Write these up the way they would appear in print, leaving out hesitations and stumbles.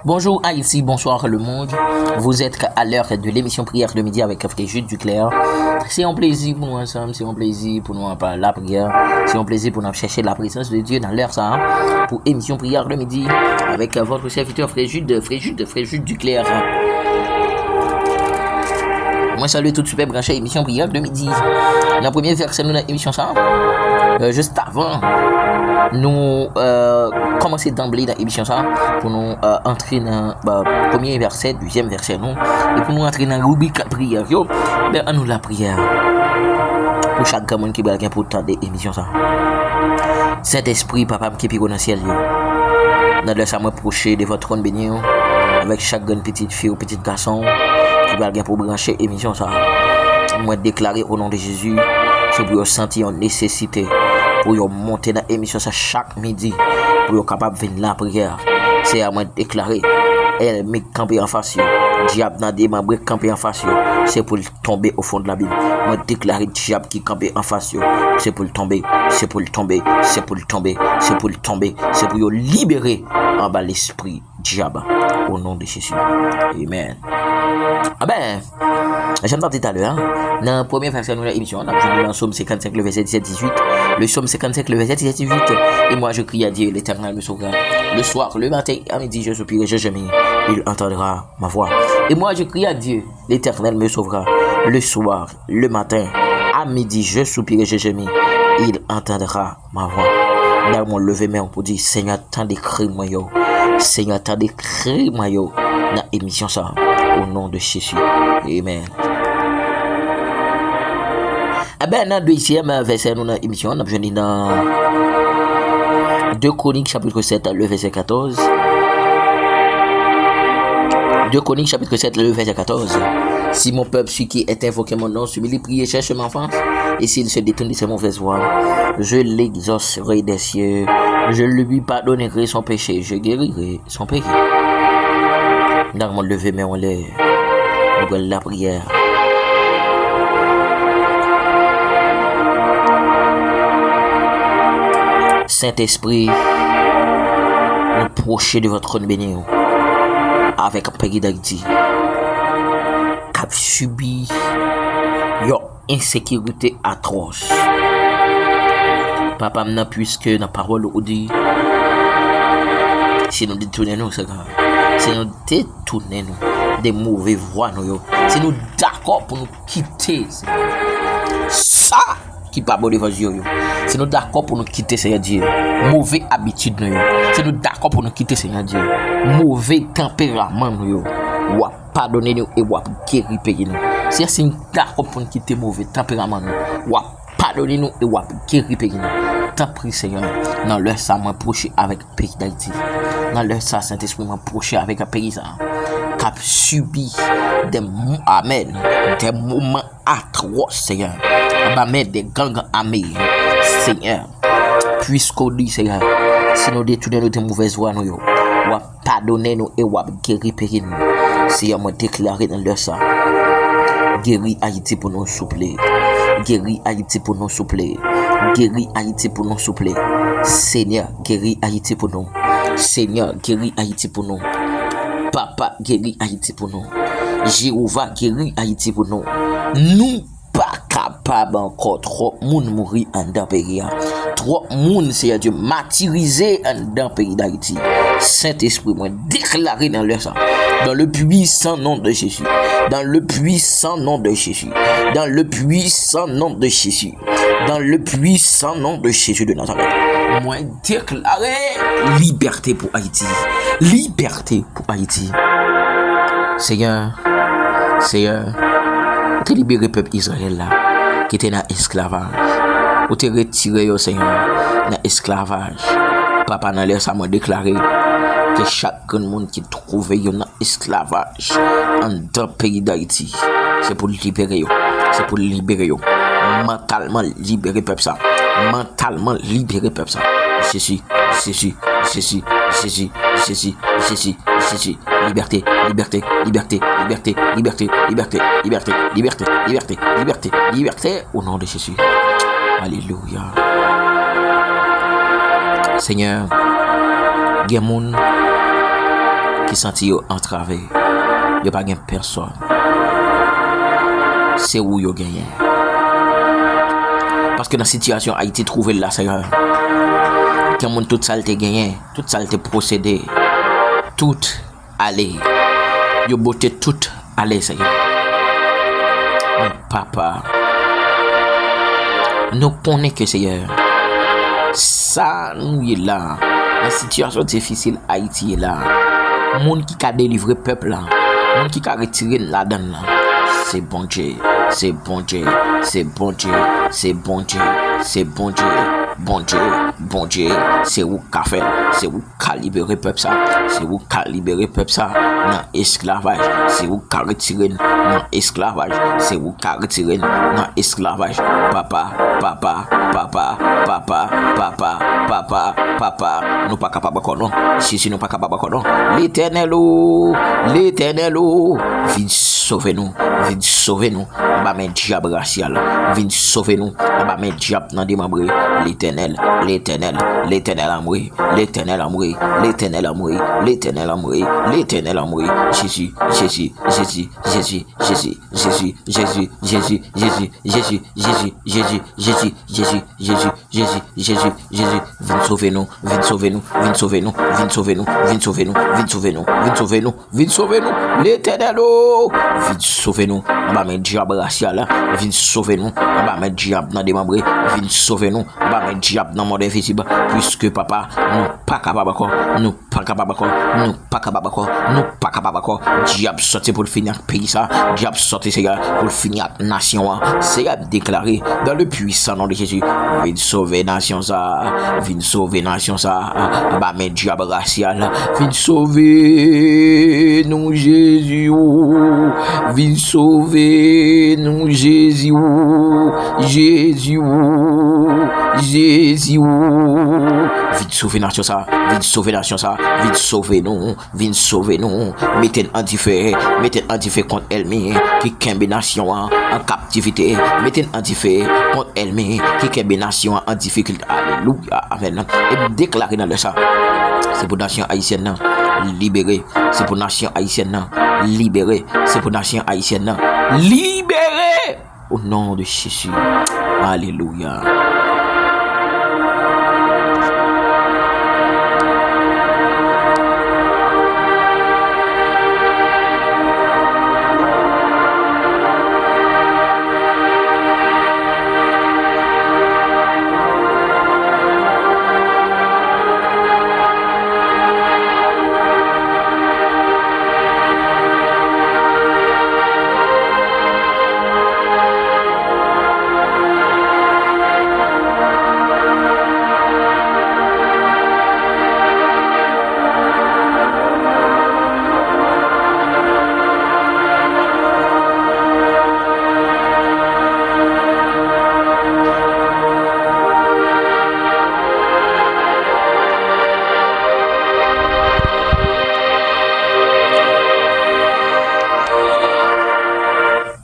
Bonjour Haïti, bonsoir le monde. Vous êtes à l'heure de l'émission Prière le midi avec Fréjus Duclerc. C'est un plaisir pour nous ensemble, c'est un plaisir pour nous parler la prière, c'est un plaisir pour nous chercher la présence de Dieu dans l'heure ça. Pour émission Prière le midi avec votre serviteur Fréjus Duclerc. Moi salut tout de suite branché émission Prière le midi. La première verset de notre émission ça. Juste avant nous commencer d'emblée dans l'émission ça pour nous entrer dans premier verset, deuxième verset non et pour nous entrer dans rubrique prière yo ben à nous la prière pour chaque monde qui va pour tendre émission ça. Cet esprit papa qui pique dans le ciel yo dans le ça m'approcher de votre trône béni avec chaque petite fille ou petit garçon qui va pour brancher émission ça. Moi déclarer au nom de Jésus c'est pour sentir une nécessité pour monter dans l'émission ça chaque midi pour être capable de venir la prière. C'est à moi déclarer elle me camper en face diable dans des membres camper en face c'est pour tomber au fond de la Bible. Moi déclarer diable qui camper en face c'est pour tomber, c'est pour tomber, c'est pour tomber, c'est pour tomber, c'est pour libérer en bas l'esprit diable au nom de Jésus. Amen. Ah ben, j'aime dit tout à l'heure, dans la première verset de l'émission, on a vu dans le psaume 55, le verset 17-18. Le psaume 55, le verset 17-18. Et moi, je crie à Dieu, l'Éternel me sauvera. Le soir, le matin, à midi, je soupirai, je gémis. Il entendra ma voix. Et moi, je crie à Dieu, l'Éternel me sauvera. Le soir, le matin, à midi, je soupirai, je gémis. Il entendra ma voix. Dans mon lever main pour dire, Seigneur, tant d'écrit moi yo. Seigneur, tant d'écrit moi yo. Dans l'émission ça. Au nom de Jésus. Amen. Eh ben, dans le deuxième verset de notre émission, on a besoin dans 2 Chroniques chapitre 7, le verset 14. 2 Chroniques chapitre 7, le verset 14. Si mon peuple, celui qui est invoqué mon nom, celui-là prie, cherche ma enfance, et s'il se détourne de ses mauvaises voies, je l'exaucerai des cieux, je lui pardonnerai son péché, je guérirai son péché. Dans mon lever, mais on l'air, nous la prière. Saint-Esprit, nous procher de votre trône béni avec un pays d'Haïti qui a subi une insécurité atroce. Papa, puisque dans la parole, on dit si nous détournons, c'est grave. Si nous détournons des mauvaises voies, si nous d'accord pour nous quitter, ça qui pas bon devant Dieu. Si nous d'accord pour nous quitter, Seigneur Dieu, mauvais habitude, si nous d'accord pour nous quitter, Seigneur Dieu, mauvais tempérament, ou pardonner nous et ou guérir pays nous. Si nous d'accord pour nous quitter mauvais tempérament, ou pardonner nous et ou guérir pays nous. Tant prie Seigneur, dans leur ça m'approcher avec le pays d'Haïti. Dans leur ça Saint-Esprit m'approcher avec un pays qui a subi des moments atroces, Seigneur. Des gangs armés, Seigneur. Puisqu'on dit, Seigneur, si nous détournons de mauvaises voies, nous pardonner nous et guérir pays nous. Seigneur, moi déclarer dans leur ça. Guéris Haïti pour nous souffler. Guéris Haïti pour nous souffler. Guéris Haïti pour nous souffler. Seigneur, guéris Haïti pour nous. Seigneur, guéris Haïti pour nous. Papa, guéris Haïti pour nous. Jéhovah, guéris Haïti pour nous. Nous pas capable encore trop monde mourir en dans pays. Trop monde c'est Dieu martyrisé en dans pays d'Haïti. Saint-Esprit moi déclarer dans leur sang. Dans le puissant nom de Jésus. Dans le puissant nom de Jésus. Dans le puissant nom de Jésus. Dans le puissant nom de Jésus de Nazareth. Moi déclarer liberté pour Haïti. Liberté pour Haïti. Seigneur, tu libéré le peuple Israël là, qui était dans l'esclavage. Ou tu retiré au Seigneur dans l'esclavage. Papa dans l'air ça m'a déclaré que chaque monde qui trouve dans l'esclavage en dans le pays d'Haïti, c'est pour libérer yo. C'est pour libérer yo. Mentalement libérer peuple ça. Mentalement libérer peuple ça. Jésus. Liberté, liberté, liberté, liberté, liberté, liberté, liberté, liberté, liberté, liberté, liberté, au nom de Jésus. Alléluia. Seigneur, il y a des gens qui senti yo entravé. Yo pas gen personne. C'est où yo gagné. Parce que dans la situation Haïti trouvé là, c'est quand mon tout ça te gagné, tout ça te procédé, tout allé. Yo beauté tout allé, c'est mon papa. Nous connaissons que Seigneur. Ça nous est là. La situation difficile Haïti est là. Monde qui a délivré peuple là. Monde qui a retiré là-dedans là. C'est bon Dieu. C'est bon Dieu. C'est bon Dieu. C'est bon Dieu. C'est bon Dieu. Bon Dieu. Bon Dieu. C'est où qu'a fait. C'est où qu'a libéré peuple ça. C'est où qu'a libéré peuple ça. Dans esclavage. C'est où qu'a retiré dans esclavage. C'est où qu'a retiré dans esclavage. Papa. Nous pas capable encore non. Si nous pas capable encore non. L'Éternel vient sauver nous. Vient sauver nous. Ba men diable racial. Vient sauver nous. Ba men diable dans des membres. L'Éternel amour. L'Éternel amour. Jésus. Viens sauver nous. L'Éternel, viens sauver nous. On va mettre diable racial, viens sauver nous. On va mettre diable dans des membres, viens sauver nous. On va mettre diable dans le monde invisible, puisque papa, nous pas capable encore. Diable sorti pour finir pays ça. Diable sorti Seigneur pour finir nation. Seigneur déclaré dans le puissant nom de Jésus. Viens sauver nation ça. Bah mais diable racial. Viens sauver nous Jésus. Viens sauver nous Jésus. Viens sauver nation ça. Viens sauver nous. Mettez en différé contre ennemi qui kembe nation en captivité. Mettez en différé contre ennemi qui kembe nation en difficulté. Alléluia. Amen. Et déclarer dans le ça. C'est pour nation haïtienne libérée. C'est pour nation haïtienne libérée. C'est pour nation haïtienne libérée. Au nom de Jésus. Alléluia.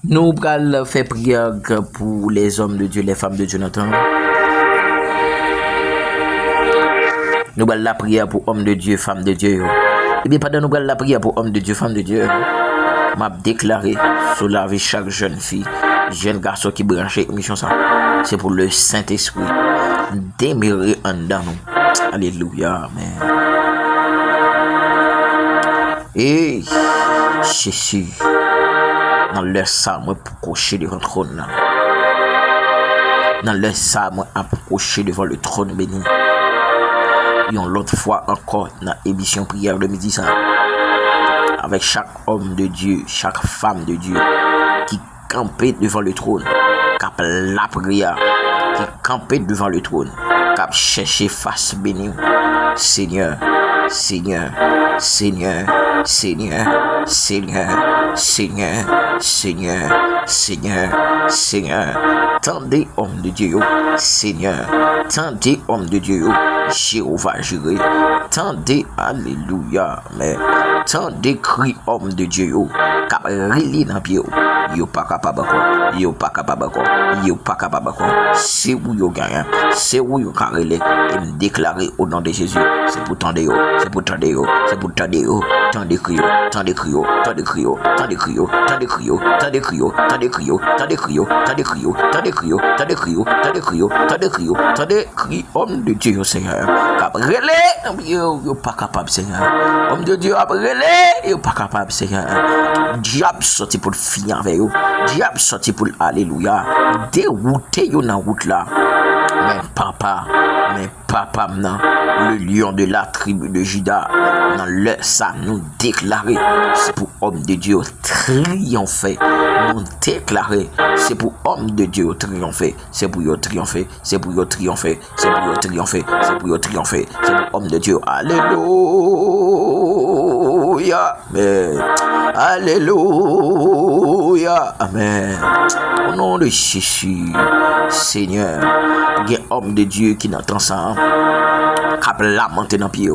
Nous allons faire prière pour les hommes de Dieu, les femmes de Dieu, Nathan. Nous allons la prière pour hommes de Dieu, femmes de Dieu. Et bien, pendant nous allons la prière pour hommes de Dieu, femmes de Dieu, m'a déclaré sur la vie chaque jeune fille, jeune garçon qui branche émission ça. C'est pour le Saint-Esprit demeurer en dedans nous. Alléluia. Amen. Et Jésus. Dans le sabre pour coucher devant le trône. Dans le sabre pour coucher devant le trône béni. Et l'autre fois encore dans l'émission prière de midi ça. Avec chaque homme de Dieu, chaque femme de Dieu qui campait devant le trône, qui a la prière, qui campait devant le trône, qui a cherché face béni. Seigneur. Tendez homme de Dieu, Seigneur. Tendez homme de Dieu, Jéhovah Jireh. Tendez, alléluia, mais tendez cri homme de Dieu, cap reli dans pied. Yo pas capable encore. Yo pas capable encore. Yo pas capable encore. C'est où yo gagne. C'est où yo carrelé. Et me déclarer au nom de Jésus. C'est pour tendre yo. C'est pour tendre yo. C'est pour tendre yo. Tendre crio. Tendre crio. Tendre crio. Tendre crio. Tendre crio. Tendre crio. Tendre crio. Tendre crio. Tendre crio. Tendre crio. Tendre crio. Tendre crio. Tendre crio. Tendre crio. Homme de Dieu, Seigneur. Cabrelé. Yo pas capable, Seigneur. Homme de Dieu, cabrelé. Yo pas capable, Seigneur. Diable sorti pour finir avec eux. Diable sorti pour alléluia. Dérouter yo dans route là. Mais papa, non, le lion de la tribu de Juda, dans le ça nous déclarer, c'est pour homme de Dieu triompher. Nous déclarer, c'est pour homme de Dieu triompher. C'est pour eux triompher. C'est pour eux triompher. C'est pour eux triompher. C'est pour eux triompher. C'est pour homme de Dieu. Alléluia. Amen. Alléluia. Amen. Au nom de Jésus, Seigneur, il y a homme de Dieu qui n'entend ça, cap lamenté dans pied.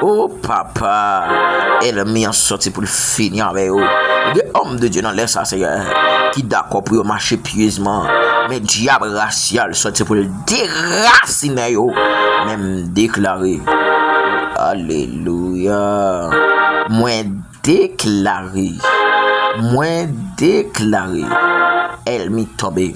Oh papa, elle mis en sortie pour finir avec eux. Il y a homme de Dieu dans l'air ça, Seigneur, qui d'accord pour marcher pieusement, mais diable racial sorti pour le déraciner, même déclarer. Alléluia. Moins déclaré. Elle m'y tombé.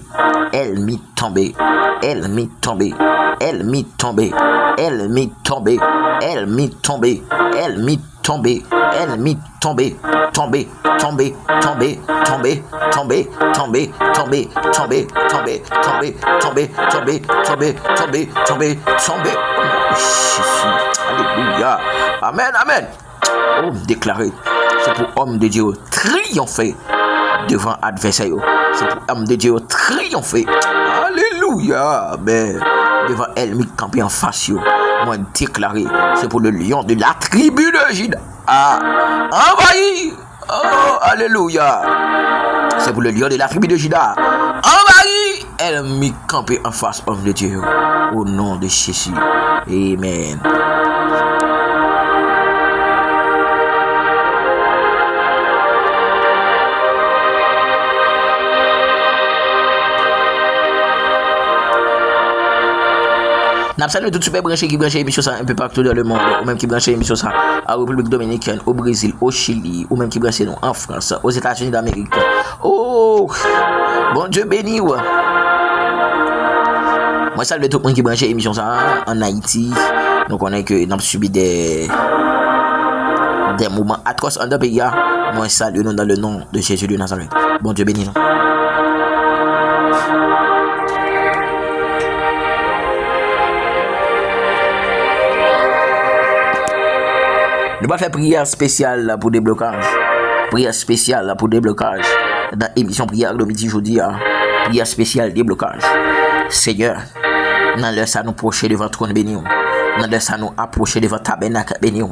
Elle m'y tombé. Elle m'y tombé. Elle m'y tombé. Elle m'y tombé. Elle m'y tombé. Elle m'y tombé. Elle m'y tombé. Tombé. Tombé. Tombé. Tombé. Tombé. Tombé. Tombé. Tombé. Tombé. Tombé. Tombé. Tombé. Tombé. Tombé. Tombé. Tombé. Alléluia. Amen. Amen. Oh, déclaré. C'est pour homme de Dieu triompher devant adversaire. C'est pour homme de Dieu triompher. Alléluia. Amen. Devant ennemi campé en face. Moi déclaré. C'est pour le lion de la tribu de Juda. Envahi. Oh, alléluia. C'est pour le lion de la tribu de Juda. Envahi. Ennemi campé en face homme de Dieu. Au nom de Jésus. Amen. N'a salué tout super branché qui branche émission ça un peu partout dans le monde, ou même qui branche émission ça en République Dominicaine, au Brésil, au Chili, ou même qui branche nous en France, aux États-Unis d'Amérique. Oh, bon Dieu béni. Ouais. Moi salue tout le monde qui branche émission ça en Haïti. Donc on est que nous avons subi des moments atroces en deux pays. Moi salue nous dans le nom de Jésus de Nazareth. Bon Dieu béni. Nous allons faire prière spéciale pour déblocage. Prière spéciale pour déblocage. Dans l'émission prière de midi jeudi. Prière spéciale déblocage. Seigneur, nous laissons nous approcher devant trône béni. Nous laissons nous approcher devant tabernacle béni.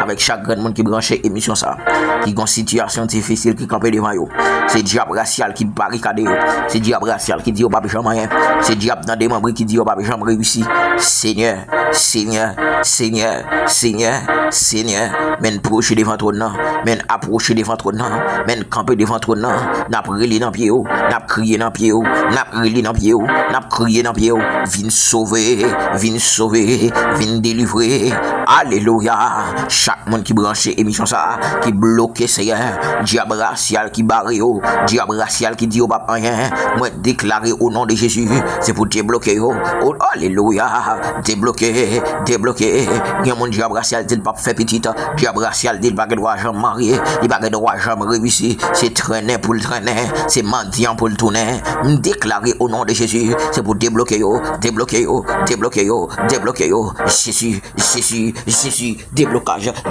Avec chaque grand monde qui branche émission ça. Qui a une situation difficile qui campe devant eux. C'est diable racial qui barricade. C'est diable racial qui dit au pas jamais rien. C'est diable dans des membres qui dit au pas jamais réussi. Seigneur, Seigneur, Seigneur, Seigneur, Seigneur, men proche devant ton nom, men approcher devant ton nom, men camper devant ton nom, n'a brûlé dans pied, n'a crié dans pied, n'a brûlé dans pied, n'a crié dans pied, viens sauver, viens délivrer. Alléluia. Chaque monde qui branche émission ça, qui bloque Seigneur, diable racial qui barre, diable racial qui dit au pas rien, moi déclarer au nom de Jésus, c'est pour débloquer. Oh, alléluia. Débloquer. Il y a mon diable racial dit pas faire petit, diable racial dit pas droit jamais marié, il pas droit jamais réussi, c'est traîner pour le traîner, c'est mendiant pour le tourner. Déclarer au nom de Jésus, c'est pour débloquer. Jésus, déblocage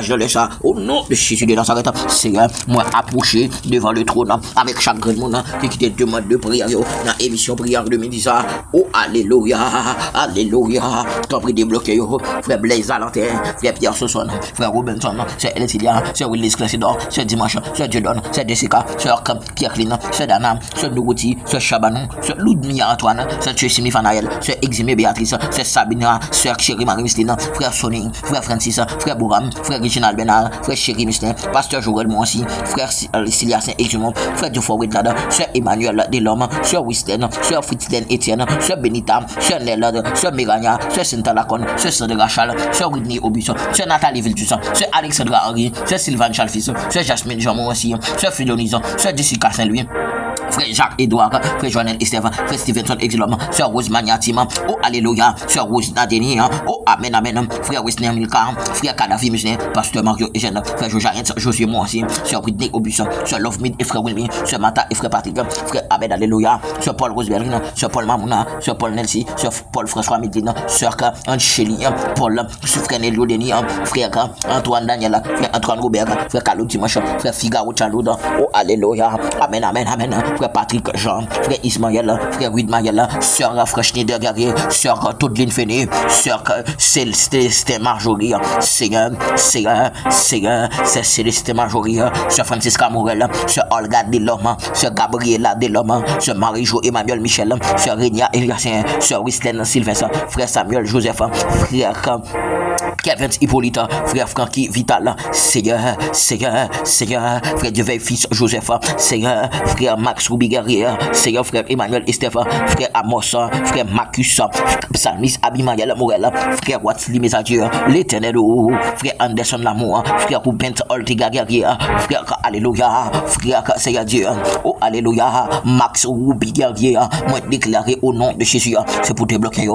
dans les ça, au nom de Jésus de Nazareth. Seigneur, moi approcher devant le trône avec chaque grand monde qui te demande de prière dans émission prière de midi ça. Oh alléluia, t'as pris débloquer frère Blaise Valentin, frère Pierre Sosson, frère Robert Robinson, Sœur Eletilia, Sœur Willis Classidor, Sœur Dimanche, Sœur Dieudonne, Sœur Jessica, Sœur Pierre-Clin, Sœur Dana, Sœur Nourouti, Sœur Chabanon, Sœur Ludmilla Antoine, Sœur Tchessimi Fanaël, Sœur Eximé Béatrice, Sœur Sabina, Sœur Chérie Marie-Mystine, Frère Sonny, Frère Francis, Frère Bouram, Frère Reginald Benal, Frère Chérie Mystin, Pasteur Joël Moissi, Frère Cilia Saint-Exumont, Frère Dufour Widlade, Sœur Emmanuel Delhomme, Sœur Wisten, Sœur Fritzden Etienne, Sœur Benita, Sœur Nellade, Sœur Mirania, Sœur Saint-Alacon, Sœur Sandra Chal, Sœur Whitney Obus, Sœur Nathalie Viltus, Sœur Alexandra Henry, Sœur Sylvain Chalfis, Sœur Jasmine Jean Moissi, Sœur Philonise, Sœur Jessica Saint-Louis, Frère Jacques-Edouard, Frère Joannel Estève, Frère Stevenson Exilom, Sœur Rose Magnatima, oh Alléluia, Sœur Rose Nadeni, oh Amen Amen, Frère Wesner Milka, Frère Kadhafi Musne, Pasteur Mario Eugène, Frère Jojarens, Josué Moissi, Sœur Whitney Obus, Sœur Love Mid et Frère Wilmy, Sœur Mata et Frère Patrick, Frère Abed Alléluia, Sœur Paul Roseberlin, Sœur Paul Mamouna, Sœur Paul Nelsi, Sœur Paul François Midlin, Sœur Angélie, Paul, Frère Nelio Denis, Frère Antoine Daniel, Frère Antoine Robert, Frère Carlo Dimanche, Frère Figaro Chalouda, oh Alléluia, Amen Amen Amen, Frère Patrick Jean, Frère Ismaël, Frère Widmaël, Sœur Frère Schneider Guerrier, Sœur Todeline Féné, Sœur Céleste Marjorie, Sœur Céleste Marjorie, Sœur Francisca Morel, Sœur Olga Delhomme, Sœur Gabriela Delhomme, Sœur Marie-Jo Emmanuel Michel, Sœur Rénia Eliassin, Sœur Wislaine Sylvestre, Frère Samuel Joseph, Frère Kevin Hippolyte, Frère Francky Vital, Seigneur, Frère Dieu Fils Joseph, Seigneur, Frère Max Ruby Guerrier, Seigneur, Frère Emmanuel Estève, Frère Amos, Frère Marcus, Psalmis Abimael Morel, Frère Watsli Mesadieu, l'Éternel, Frère Anderson Lamour, Frère Rubent Oltega Guerrier, Frère Alléluia, Frère Seigneur Dieu, oh Alléluia, Max Ruby Guerrier, moi déclaré au nom de Jésus, c'est pour débloquer,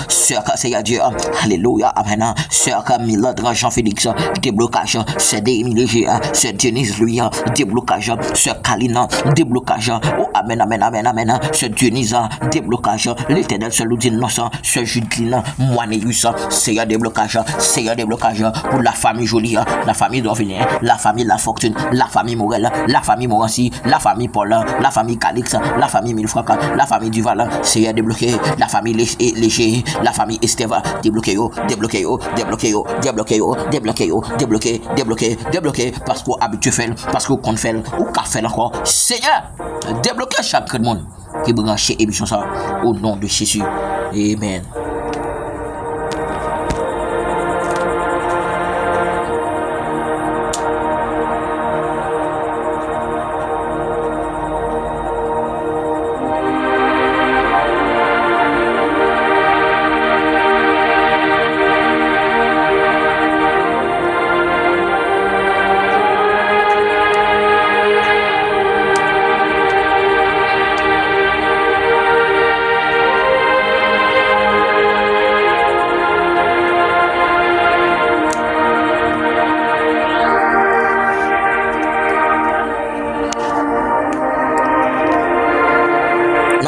Sœur Seigneur Dieu, Alléluia, Amen. Sœur Camille Jean-Félix, déblocage. Sœur Émilie, Sœur Denise Louis, déblocage. Sœur Kalina, déblocage. Oh, Amen, Amen, Amen, Amen. Sœur Denise, déblocage. L'Éternel, Sœur Ludine Nossa, Sœur Judline, Moineus, Seigneur déblocage. Seigneur déblocage pour la famille Jolie, la famille d'Orphelin, la famille La Fortune, la famille Morel, la famille Morancy, la famille Paul, la famille Calix, la famille Milfrac, la famille Duval, Seigneur débloqué, la famille Léger, la famille Estève, débloqué, débloqué, parce qu'on habitué fait, parce qu'on compte faire, ou qu'a fait encore. Seigneur, débloquez chaque monde qui branche émission ça au nom de Jésus. Amen.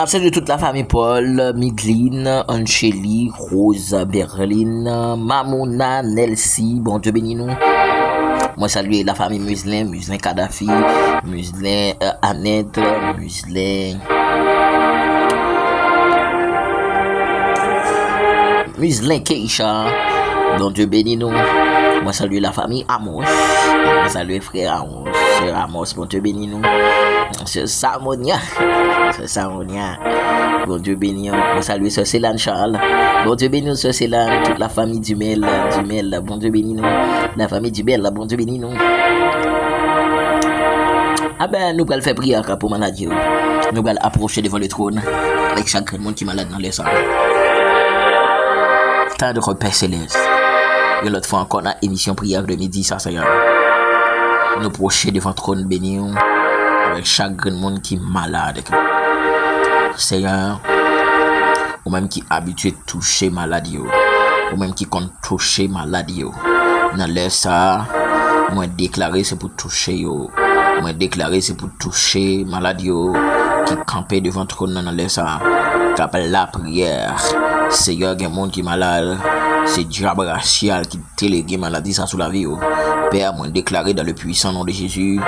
Salut toute la famille Paul, Midline, Angélie, Rose, Berlin, Mamouna, Nelsie, bon Dieu bénis nous. Moi saluer la famille Muslin, Muslin Kadhafi, Muslin Annette, Muslin Keisha, bon Dieu bénis nous. Moi saluer la famille Amos, moi saluer frère Amos, sœur Amos, bon Dieu bénis nous. Sœur Samonia, bon Dieu béni, on salue Sœur Célane Charles, bon Dieu béni, Sœur Célane, toute la famille du Mel, bon Dieu béni nous, la famille du Bel, bon Dieu béni nous. Ah ben, nous allons faire prière pour maladie, nous allons approcher devant le trône avec chaque monde qui est malade dans les salles. Tant de Père Céleste, et l'autre fois encore, on a émission prière de midi, ça y est. Nous approcher devant le trône béni, avec chaque monde qui est malade. Seigneur, ou même qui est habitué à toucher maladie, ou même qui compte toucher maladie. Dans l'air ça, moi déclarer c'est pour toucher moi déclarer c'est pour toucher maladie qui campait devant le trône dans l'air ça. Qu'appelle la prière. Seigneur, il y a un monde qui est malade. C'est diable racial qui télégué maladie ça sous la vie. Père, moi déclarer dans le puissant nom de Jésus,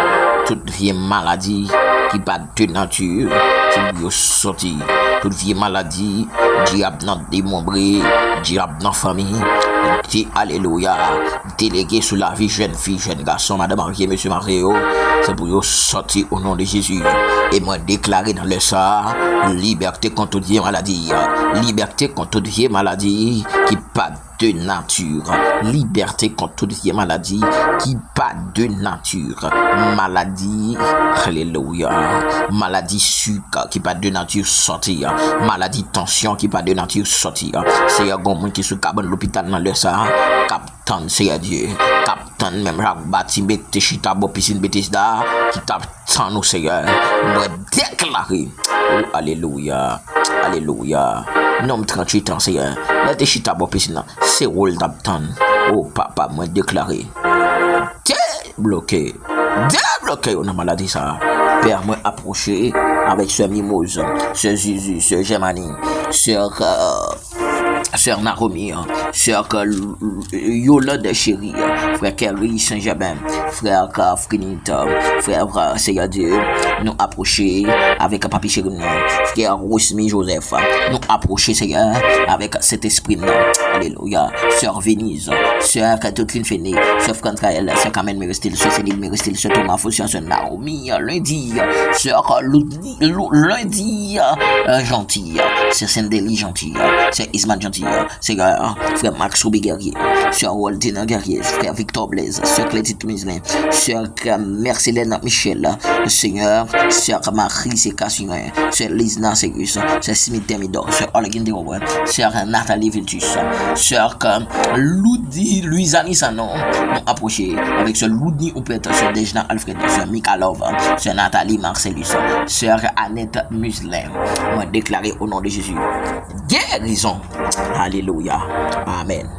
toute vieille maladie qui pas de nature, qui est sorti. Toute vieille maladie, diable dans démembré, diable dans famille, qui, alléluia, délégué sous la vie jeune fille, jeune garçon, madame mariée, monsieur Mario, c'est pour vous sortir au nom de Jésus. Et moi déclarer dans le ça, liberté contre toute maladie, liberté contre toute maladie qui pas de nature, liberté contre toute maladie qui pas de nature, maladie, alléluia, maladie sucre qui pas de nature sortir, maladie tension qui pas de nature sortir. C'est un grand monde qui se cabane l'hôpital dans le ça, captain, c'est Dieu, captain, même Jacques Bati, bête chita, bo piscine Bethesda, qui tape tant nous Seigneur, moi déclarer, oh alléluia, alléluia. Non, 38 ans, Seigneur. Là, t'es chita bo piscine, c'est rôle d'abtan. Oh papa, moi déclaré. Débloqué. Débloqué, on a maladie ça. Père, moi approché avec ce Mimose, ce Jésus, ce Germanie, Sœur Naromi, Sœur Yolande Chérie, Frère Kerry Saint-Germain, Frère Frinit, Frère Seigneur Dieu, nous approcher avec Papi Chérie, Frère Rousmi Joseph, nous approcher Seigneur avec cet esprit, alléluia, Sœur Venise, Sœur Catherine Féné, Sœur Frantraël, Sœur Carmen Mérestil, Sœur Céline Mérestil, Sœur Thomas Fossia, Sœur Naomi, lundi, Sœur lundi, gentille, Sœur Sendeli gentille, Sœur Isman gentille, Seigneur, Frère Max Roubi Guerrier, Sœur Waldina Guerrier, Frère Victor Blaise, Sœur Clédit Muslin, Sœur Mercélène Michel, Seigneur, Sœur Marie Sécassin, Sœur Lisna Ségus, Sœur Smith Demidor, Sœur Olguin de Rouen, Sœur Nathalie Viltus, Sœur Louisani Sanon, nous approcher avec Sœur Loudni Oupet, Sœur Dejna Alfred, Sœur Mikalov, Sœur Nathalie Marcellus, Sœur Annette Muslin, moi déclaré au nom de Jésus, guérison. Alléluia. Amen.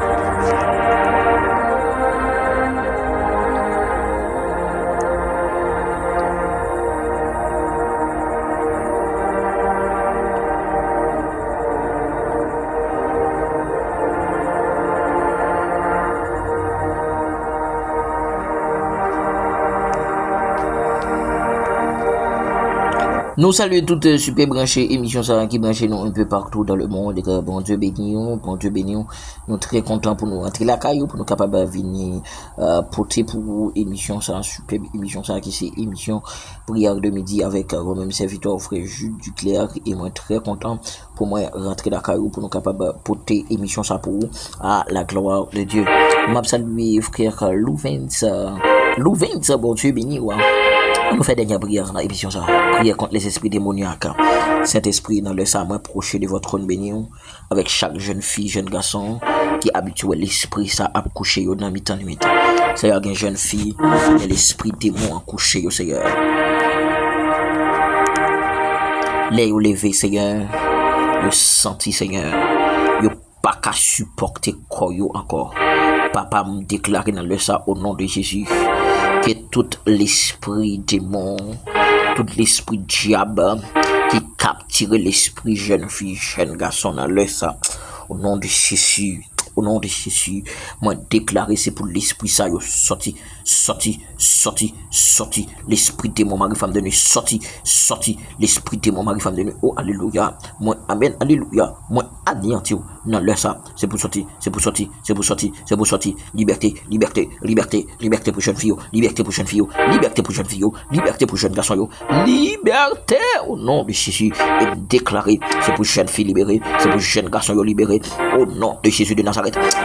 Nous saluons toutes super branchées émissions ça qui branchent nous un peu partout dans le monde et que bon Dieu béni nous, nous très contents pour nous entrer la caillou pour nous capables de venir porter pour vous émission ça super émission ça qui c'est émission prière de midi avec même serviteur frère Jules Duclerc et moi très content pour moi rentrer la caillou pour nous capables de porter émission ça pour vous à la gloire de Dieu. M'a salué frère Louvens bon Dieu béni ouais. Nous faisons dernière prière dans l'émission ça. Prière contre les esprits démoniaques. Saint-Esprit, dans le sang, approchez de votre trône béni avec chaque jeune fille, jeune garçon qui habitue l'esprit ça à coucher dans mi-temps nuit. Seigneur, une jeune fille, l'esprit démon à coucher, Seigneur. Les levé, Seigneur, le senti, Seigneur. Yo pas qu'à supporter quoi encore. Papa me déclare dans le sang au nom de Jésus. Que tout l'esprit démon, tout l'esprit diable qui capture l'esprit jeune fille, jeune garçon dans le sang, au nom de Jésus, moi déclarer c'est pour l'esprit ça sorti, l'esprit démon mari femme de nuit sorti, l'esprit démon mari femme de nuit, oh alléluia, moi amen, alléluia, moi anéantir dans le sang, c'est pour sortir, liberté pour jeune fille, liberté pour jeune garçon, liberté au nom de Jésus, et déclarer c'est pour jeune fille libérée, c'est pour jeune garçon libéré, au nom de Jésus de Nazareth.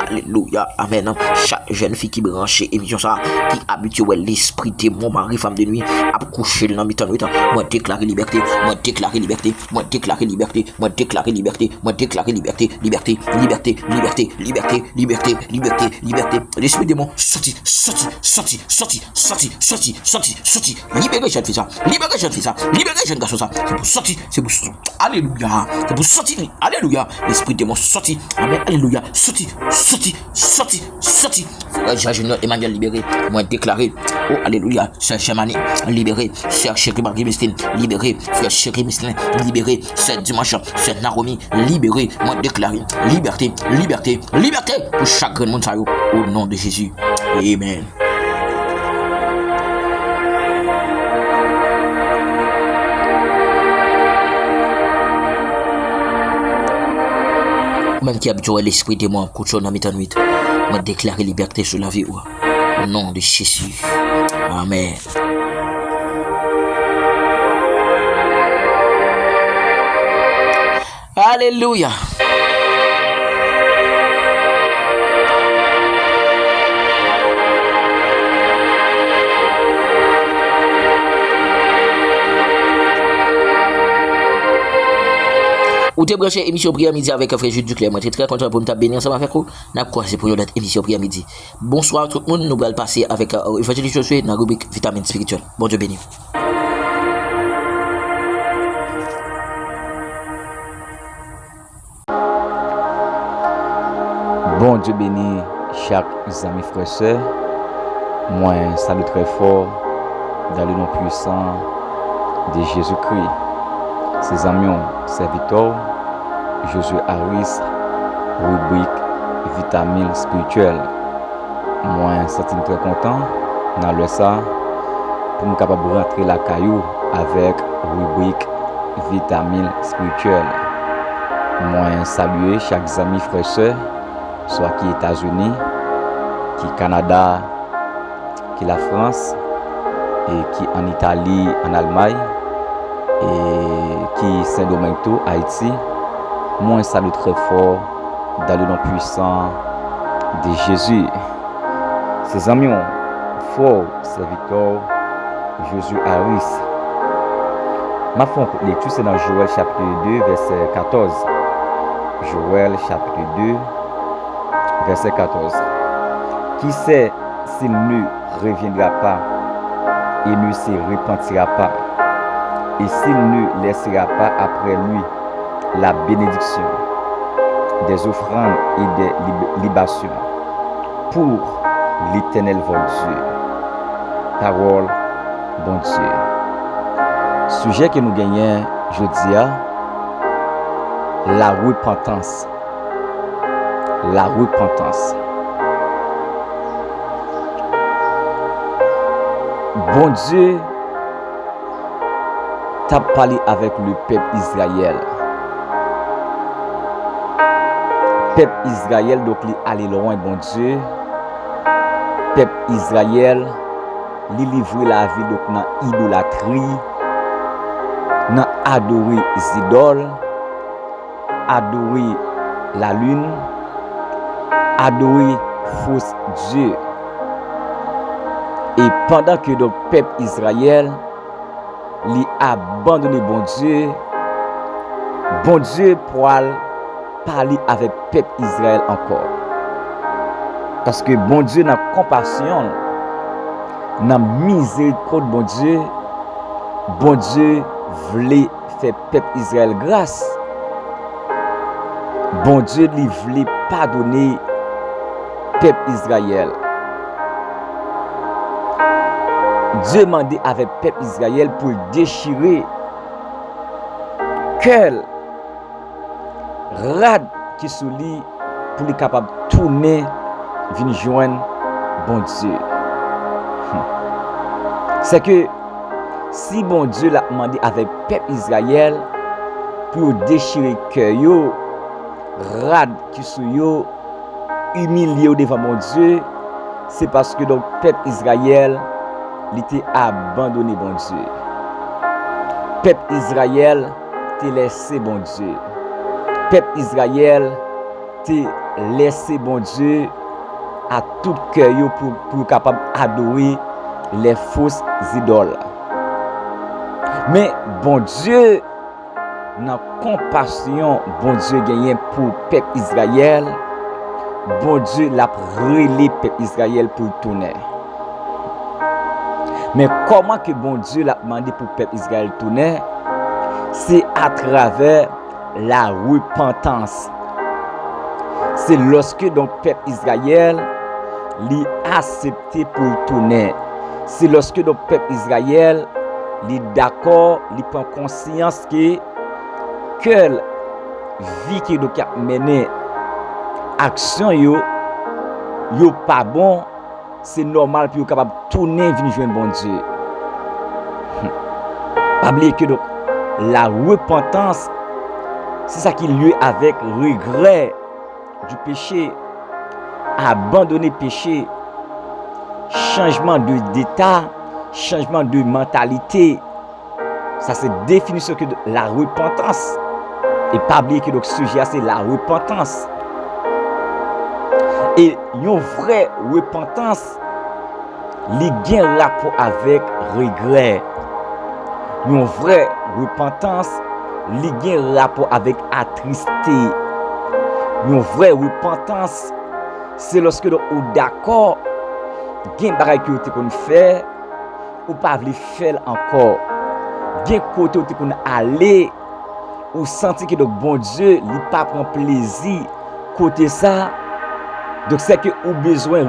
Alléluia, amen. Chaque jeune fille qui branche émission ça, qui habitue l'esprit de mon mari, femme de nuit, à coucher dans mi-temps nuit, moi déclarer liberté, l'esprit de mon sorti, libérez jeune fille ça, libérez jeune garçon ça, c'est pour sortir, alléluia, c'est pour sortir, alléluia, l'esprit de mon sorti, amen, alléluia, sorti, Frère Emmanuel libéré, moi déclaré, oh alléluia, Sœur Chamani libéré, Sœur Chérie Marie Mistine libéré, Frère Chérie Mistine libéré, Sœur Dimanche, Sœur Naromi libéré, moi déclaré, liberté pour chaque monde ça au nom de Jésus, amen. Même qui habitue l'esprit de moi, couche dans mi-temps nuit. Moi déclarer liberté sur la vie. Au nom de Jésus. Amen. Alléluia. Ou te branché émission prière midi avec frère Jules Duclerc. Moi, très content pour nous bénir ensemble avec vous. N'a croisé pour notre émission prière midi. Bonsoir tout le monde. Nous allons passer avec Évangéliste Josué dans la rubrique vitamine spirituelle. Bon Dieu béni. Bon Dieu béni chaque ami frère et sœur. Moi, salue très fort dans le nom puissant de Jésus-Christ. Ses amis, serviteurs, Josué Harris, rubrique vitamine spirituelle. Moi, je suis très content dans le ça pour me capable de rentrer la caillou avec rubrique vitamine spirituelle. Moi, saluer chaque ami frère et sœur, soit qui États-Unis, qui Canada, qui la France, et qui en Italie, en Allemagne, et qui Saint-Domingue, Haïti. Moi, je salue très fort dans le nom puissant de Jésus. Ses amis, fort serviteur Josué Harris. Ma fond lecture, c'est dans Joël chapitre 2, verset 14. Joël chapitre 2, verset 14. Qui sait s'il ne reviendra pas et ne se repentira pas, et s'il ne laissera pas après lui la bénédiction des offrandes et des libations pour l'Éternel votre Dieu. Parole, bon Dieu. Sujet que nous gagnons, je dis, la repentance. La repentance. Bon Dieu t'a parlé avec le peuple Israël. Peuple Israël, donc, il allait loin, bon Dieu. Peuple Israël, il livre la vie donc dans l'idolâtrie, dans adorer les idoles, adorer la lune, adorer faux Dieu. Et pendant que le peuple Israël a abandonné bon Dieu pour parler avec le peuple Israël encore. Parce que bon Dieu n'a compassion, n'a miséricorde, bon Dieu voulait faire peuple Israël grâce. Bon Dieu lui voulait pardonner peuple Israël. Dieu demandait avec peuple Israël pour déchirer quel rad qui sous lui pour être capable de tourner venir joindre bon Dieu. C'est que si bon Dieu l'a demandé avec peuple Israël pour déchirer cœur yo, rad qui sous yo, humilié devant mon Dieu, c'est parce que donc peuple Israël il était abandonné bon Dieu. Peuple Israël t'a laissé bon Dieu. Peuple Israël t'a laissé bon Dieu à tout cœur pour capable adorer les fausses idoles. Mais bon Dieu, dans compassion, bon Dieu gagné pour peuple Israël. Bon Dieu l'a relé peuple Israël pour tourner. Mais comment que bon Dieu l'a demandé pour peuple Israël tourner? C'est à travers la repentance. C'est lorsque donc peuple Israël l'a accepté pour tourner. C'est lorsque donc peuple Israël est d'accord, il prend conscience que quelle vie qui donc a mené action yo pas bon. C'est normal pour être capable de tourner venir joindre bon Dieu. Pas oublier que donc la repentance, c'est ça qui est lié avec regret du péché. abandonner péché, changement d'état, changement de mentalité. Ça c'est définition que de la repentance. Et pas oublier que donc sujet c'est la repentance. Et une vraie repentance, li gen rapport avec regret. Une vraie repentance, li gen rapport avec attristé. Une vraie repentance, c'est lorsque ou d'accord, gen bagay que tu kon faire ou pas vle faire encore. Gen côté où tu kon aller ou senti que donc bon Dieu li pas prend plaisir côté ça. Donc c'est que ou besoin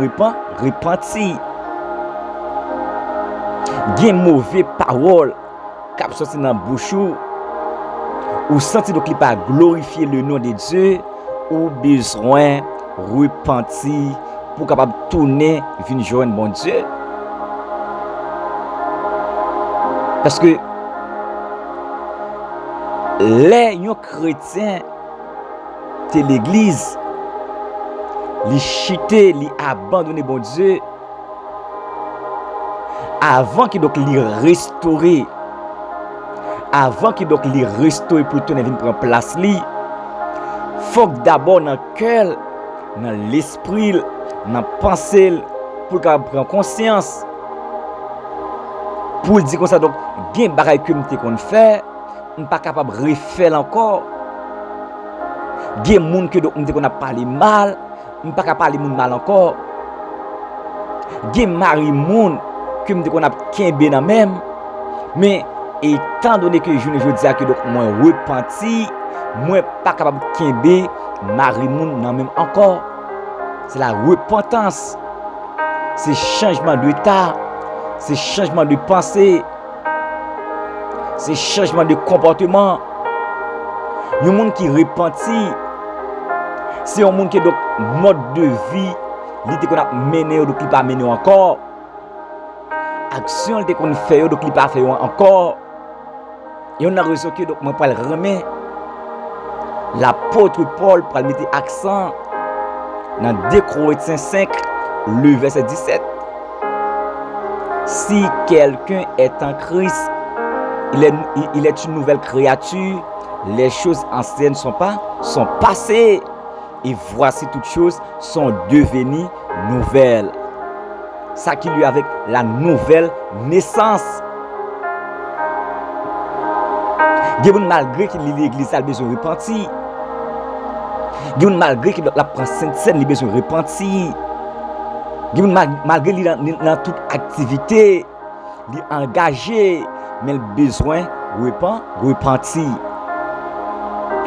repentir. Gen mauvais parole k'ap sorti dans bouche ou senti donc li pas glorifier le nom de Dieu ou besoin repentir pour capable tourner vinn joindre bon Dieu. Parce que les yon chrétien te l'église li chité, li abandonné bon Dieu avant qu'il donc li restaurer, avant qu'il donc li restaurer pour tourner vinn prendre place li, faut que d'abord dans cœur, dans l'esprit, dans pensée pour capable prendre conscience pour dire comme ça donc gen bagay que m'te kon faire, on pas capable refaire encore. Gen moun que donc m'te kon a parler mal, on pas capable parler moun mal encore. Gen mari moun que m'te kon a kembe nan même, mais étant donné que je dis que donc moi repenti, moi pas capable kembe mari moun nan même encore. C'est la repentance. C'est changement d'état, c'est changement de pensée, c'est changement de comportement. Un monde qui repentit, c'est un monde qui donc mode de vie, il qu'on a mené donc il pas mené encore. Action il qu'on fait donc il pas fait encore. Et on a reçu que donc moi pas le remet. L'apôtre Paul pour mettre accent dans 2 Corinthiens 5 le verset 17. Si quelqu'un est en Christ, il est une nouvelle créature. Les choses anciennes sont passées. Et voici toutes choses sont devenues nouvelles. Ça qui lui avec la nouvelle naissance. Malgré qu'il lit l'église, il a besoin de repentir. Malgré qu'il la prend sainte scène, il a besoin de repentir. Malgré qu'il dans toute activité, il est engagé, mais il a besoin de repentir.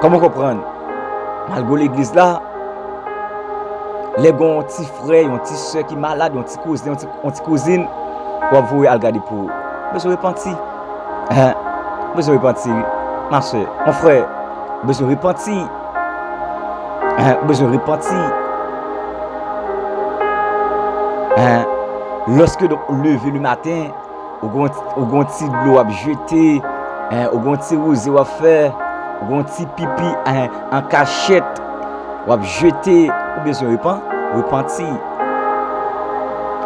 Comment comprendre? Malgré l'église là, les petits frères, les petits soeurs qui sont malades, les petites cousines, on va regarder pour eux. Besoin de repentir. Besoin de repentir. Ma soeur, mon frère, besoin de repentir. Besoin de repentir. Lorsque donc lever le matin, au grand petit de l'eau à jeter, au grand petit rosé à faire, au grand petit pipi en cachette, ou à jeter, ou besoin de repentir.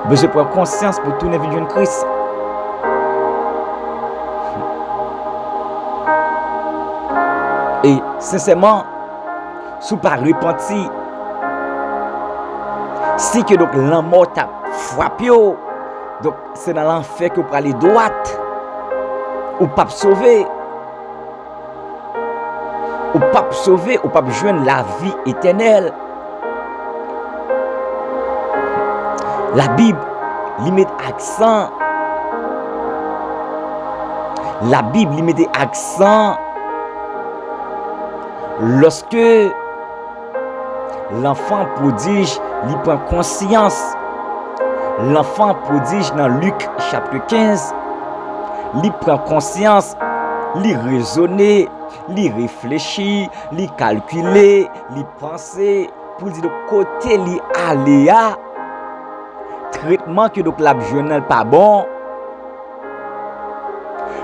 Besoin de prendre conscience pour tourner vers le Christ. Et sincèrement, si pas repentir, si que donc la mort t'a frappé, donc c'est dans l'enfer que vous allez droite, ou pas sauver, ou pas sauver, ou pas joindre la vie éternelle. La Bible lui met accent. La Bible lui met accent lorsque l'enfant prodige lui prend conscience. L'enfant prodige dans Luc chapitre 15, lui prend conscience, lui raisonner, lui réfléchir, lui calculer, lui penser pour dire de côté lui aller à traitement que donc la jeune pas bon.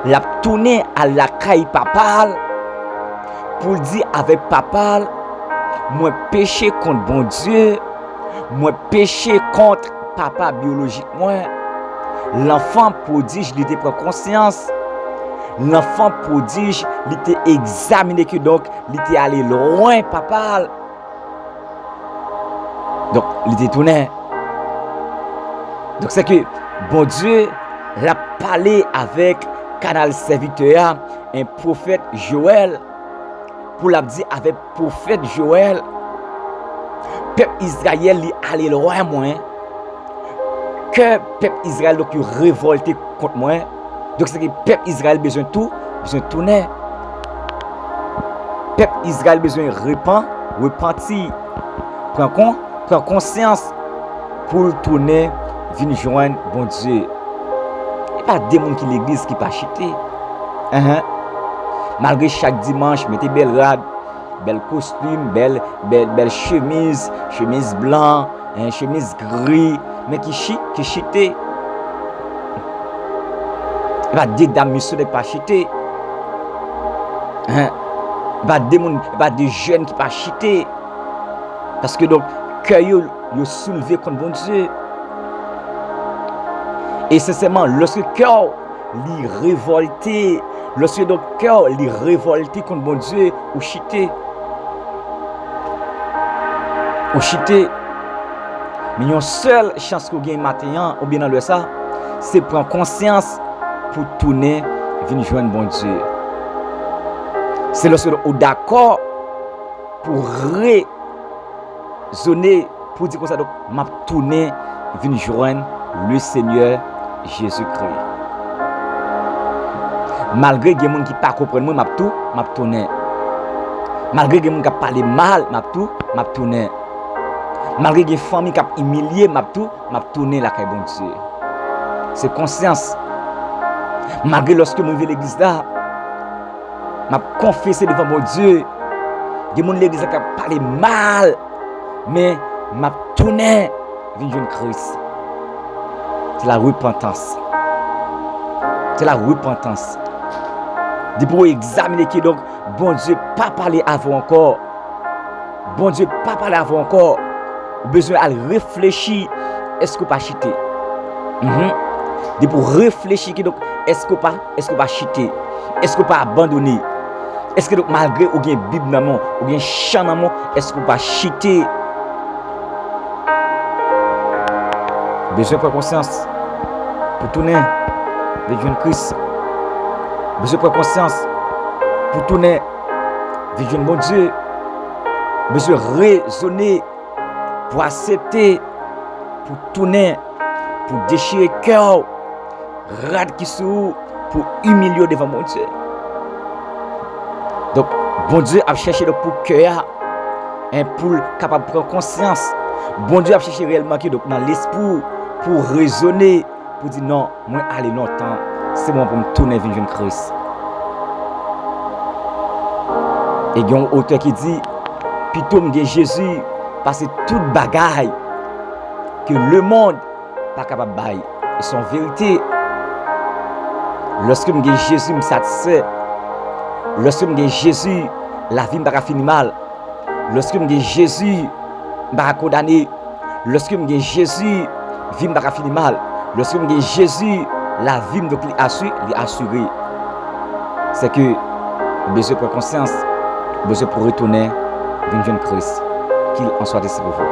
La tourner à la caille papa pour dire avec papa, moi péché contre bon Dieu, moi péché contre papa biologique moi. L'enfant prodige, il était prend conscience. L'enfant prodige, il était examiné que donc, il était allé loin papa. Donc, il était tourné. Donc, c'est que bon Dieu l'a parlé avec canal serviteur, un prophète Joël, pour l'a dit avec prophète Joël, peuple Israël est allé loin moins, que peuple Israël donc révolté contre moi. Donc c'est que peuple Israël besoin tout, besoin tourner. Peuple Israël besoin repentir, prendre conscience pour tourner, venir joindre bon Dieu. Et pas des gens qui l'église qui pas chité. Malgré chaque dimanche, mettez belle rade, bel costume, belle chemise blanc, chemise gris, mais qui chité. Il va des dames qui ne pas chité. Il va des jeunes qui pas chité. Parce que donc, cœur yo soulevé contre bon Dieu. Et c'est seulement lorsque cœur li révolté, lorsque donc cœur li révolté contre bon Dieu, ou chité. Mais une seule chance qu'on gagne matin, ou bien dans le ça, c'est prendre conscience pour tourner, venir joindre bon Dieu. C'est lorsque on est d'accord pour raisonner, pour dire comme ça, donc, m'a tourné, venir joindre le Seigneur Jésus-Christ. Malgré que les gens qui ne comprennent pas, m'a tourné. Malgré que les gens qui parlent mal, m'a tourné. Malgré que les familles qui ont humilié, m'a tourné la caille bon Dieu. C'est conscience. Malgré lorsque je vais à l'église là, m'a confessé devant mon Dieu. Des gens de l'église qui ont parlé mal, mais m'a tourné vers Christ. C'est la repentance. C'est la repentance. De pour examiner qui donc, bon Dieu, pas parler avant encore. Bon Dieu, pas parler avant encore. Besoin de réfléchir. Est-ce que pas chiter? De pour réfléchir qui donc, est-ce que pas chiter? Est-ce que pas abandonner? Est-ce que donc malgré ou bien Bible maman, ou bien chant maman, est-ce que pas chiter? Besoin de conscience pour tourner vers Christ. Besoin de conscience pour tourner vers bon Dieu. Besoin de raisonner pour accepter, pour tourner, pour déchirer le cœur, rad qui sous, pour humilier devant mon Dieu. Donc, bon Dieu a cherché pour le cœur, pour capable de prendre conscience. Bon Dieu a cherché réellement qui donc dans l'esprit pour raisonner, pour dire non, moi aller longtemps, c'est bon pour me tourner vers Christ. Et il y a un auteur qui dit, plutôt que Jésus, parce que toute bagaille que le monde n'est pas capable de bailler, et son vérité, lorsque je Jésus me satisfait, lorsque je Jésus, la vie ne va pas finir mal, lorsque je Jésus, je ne vais pas condamner, lorsque je Jésus, la vie ne va pas finir mal, lorsque je Jésus, la vie est assurée. C'est que besoin de conscience, besoin pour retourner vers Christ. Qu'il en soit ainsi pour vous.